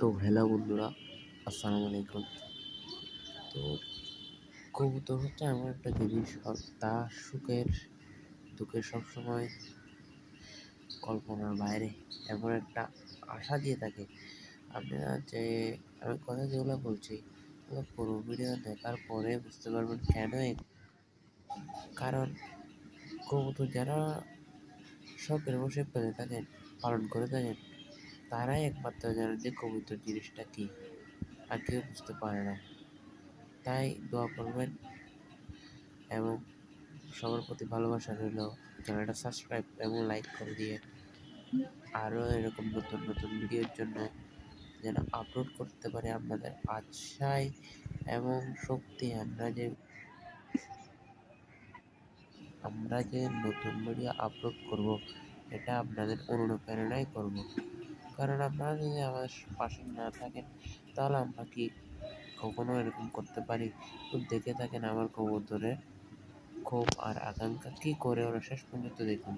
তো হ্যালো বন্ধুরা, আসসালামু আলাইকুম। তো কবুতর হচ্ছে এমন একটা জিনিস, তা সুখের দুঃখের সবসময় কল্পনার বাইরে এমন একটা আশা দিয়ে থাকে। আপনারা যে আমি কথা যেগুলো বলছি ওগুলো পুরো ভিডিও দেখার পরে বুঝতে পারবেন কেন। কারণ কবুতর যারা শখের বসে পেলে থাকেন, পালন করে থাকেন, তারাই একমাত্র জানেন যে কবুতর জিনিসটা কী, আর কেউ বুঝতে পারে না। তাই দোয়া করবেন এবং সবার প্রতি ভালোবাসা রইল। চ্যানেলটা সাবস্ক্রাইব এবং লাইক করে দিয়ে আরও এরকম নতুন নতুন ভিডিওর জন্য যেন আপলোড করতে পারি আপনাদের আশায় এবং শক্তি। আমরা যে নতুন ভিডিও আপলোড করব, এটা আপনাদের অনুপ্রেরণায় করব। কারণ আপনারা যদি আমাদের পাশে না থাকেন তাহলে আমরা কি কখনো এরকম করতে পারি? তো দেখে থাকেন আমার কবুতরের ক্ষোভ আর আকাঙ্ক্ষা কী করে ওরা শেষ পর্যন্ত দেখুন।